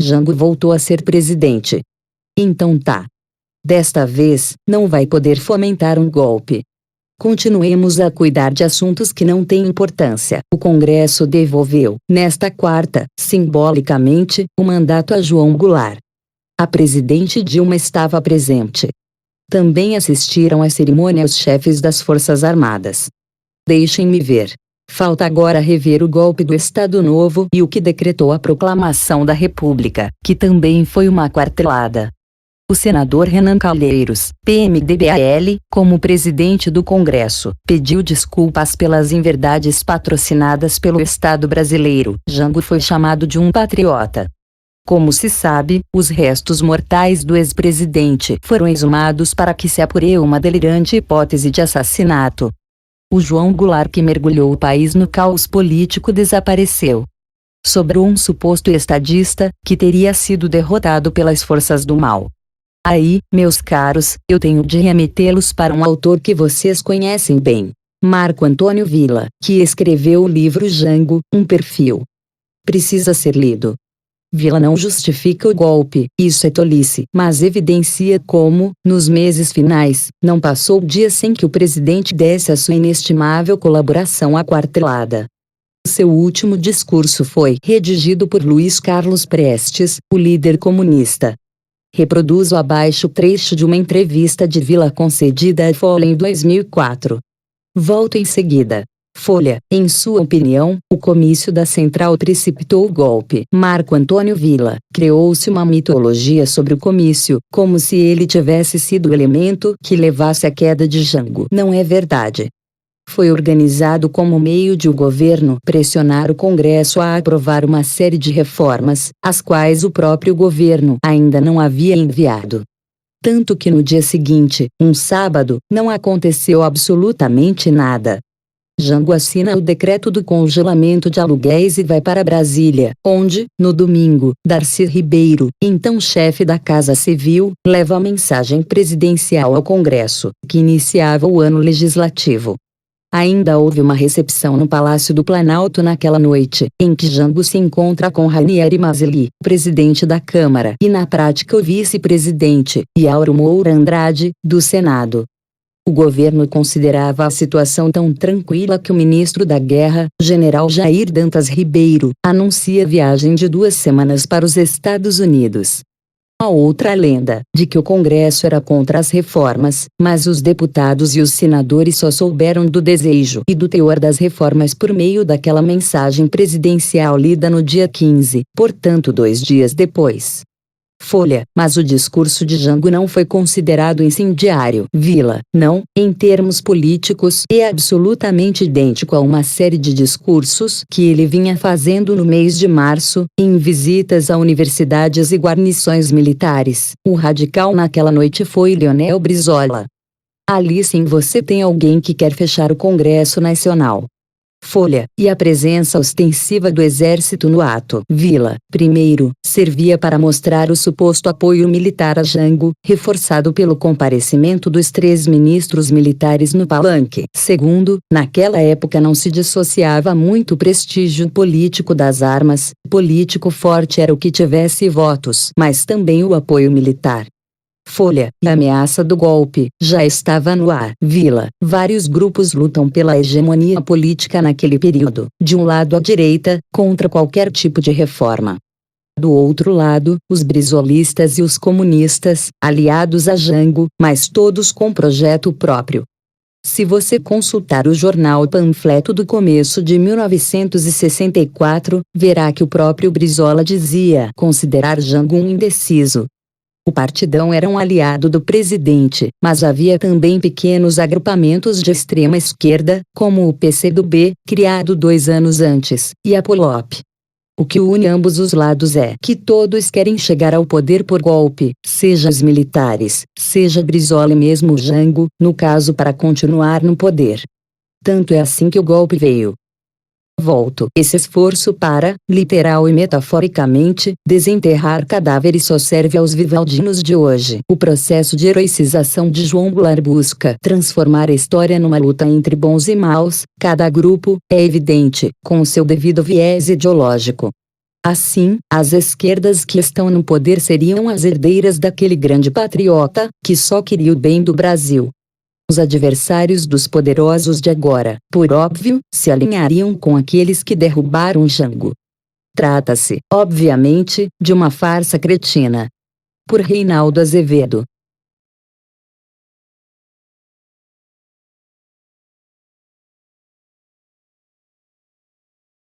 Jango voltou a ser presidente. Então tá. Desta vez, não vai poder fomentar um golpe. Continuemos a cuidar de assuntos que não têm importância. O Congresso devolveu, nesta quarta, simbolicamente, o mandato a João Goulart. A presidente Dilma estava presente. Também assistiram à cerimônia os chefes das Forças Armadas. Deixem-me ver. Falta agora rever o golpe do Estado Novo e o que decretou a proclamação da República, que também foi uma quartelada. O senador Renan Calheiros, PMDB-AL, como presidente do Congresso, pediu desculpas pelas inverdades patrocinadas pelo Estado brasileiro. Jango foi chamado de um patriota. Como se sabe, os restos mortais do ex-presidente foram exumados para que se apure uma delirante hipótese de assassinato. O João Goulart que mergulhou o país no caos político desapareceu. Sobrou um suposto estadista, que teria sido derrotado pelas forças do mal. Aí, meus caros, eu tenho de remetê-los para um autor que vocês conhecem bem. Marco Antônio Villa, que escreveu o livro Jango, um perfil. Precisa ser lido. Villa não justifica o golpe, isso é tolice, mas evidencia como, nos meses finais, não passou dia sem que o presidente desse a sua inestimável colaboração à quartelada. Seu último discurso foi redigido por Luiz Carlos Prestes, o líder comunista. Reproduzo abaixo trecho de uma entrevista de Villa concedida à Folha em 2004. Volto em seguida. Folha, em sua opinião, o comício da Central precipitou o golpe. Marco Antônio Villa, criou-se uma mitologia sobre o comício, como se ele tivesse sido o elemento que levasse à queda de Jango. Não é verdade. Foi organizado como meio de o governo pressionar o Congresso a aprovar uma série de reformas, as quais o próprio governo ainda não havia enviado. Tanto que no dia seguinte, um sábado, não aconteceu absolutamente nada. Jango assina o decreto do congelamento de aluguéis e vai para Brasília, onde, no domingo, Darcy Ribeiro, então chefe da Casa Civil, leva a mensagem presidencial ao Congresso, que iniciava o ano legislativo. Ainda houve uma recepção no Palácio do Planalto naquela noite, em que Jango se encontra com Ranieri Mazzilli, presidente da Câmara, e na prática o vice-presidente, e Auro Moura Andrade, do Senado. O governo considerava a situação tão tranquila que o ministro da Guerra, general Jair Dantas Ribeiro, anuncia viagem de 2 semanas para os Estados Unidos. A outra lenda, de que o Congresso era contra as reformas, mas os deputados e os senadores só souberam do desejo e do teor das reformas por meio daquela mensagem presidencial lida no dia 15, portanto 2 dias depois. Folha, mas o discurso de Jango não foi considerado incendiário. Villa, não, em termos políticos, é absolutamente idêntico a uma série de discursos que ele vinha fazendo no mês de março, em visitas a universidades e guarnições militares. O radical naquela noite foi Leonel Brizola. Ali sim você tem alguém que quer fechar o Congresso Nacional. Folha, e a presença ostensiva do exército no ato. Villa, primeiro, servia para mostrar o suposto apoio militar a Jango, reforçado pelo comparecimento dos 3 ministros militares no palanque. Segundo, naquela época não se dissociava muito o prestígio político das armas, político forte era o que tivesse votos, mas também o apoio militar. Folha, e a ameaça do golpe, já estava no ar. Villa, vários grupos lutam pela hegemonia política naquele período, de um lado a direita, contra qualquer tipo de reforma. Do outro lado, os brizolistas e os comunistas, aliados a Jango, mas todos com projeto próprio. Se você consultar o jornal Panfleto do começo de 1964, verá que o próprio Brizola dizia considerar Jango um indeciso. O Partidão era um aliado do presidente, mas havia também pequenos agrupamentos de extrema esquerda, como o PCdoB, criado 2 anos antes, e a POLOP. O que une ambos os lados é que todos querem chegar ao poder por golpe, seja os militares, seja Brizola e mesmo Jango, no caso para continuar no poder. Tanto é assim que o golpe veio. Volto. Esse esforço para, literal e metaforicamente, desenterrar cadáveres só serve aos vivaldinos de hoje. O processo de heroicização de João Goulart busca transformar a história numa luta entre bons e maus, cada grupo, é evidente, com o seu devido viés ideológico. Assim, as esquerdas que estão no poder seriam as herdeiras daquele grande patriota, que só queria o bem do Brasil. Os adversários dos poderosos de agora, por óbvio, se alinhariam com aqueles que derrubaram Jango. Trata-se, obviamente, de uma farsa cretina. Por Reinaldo Azevedo.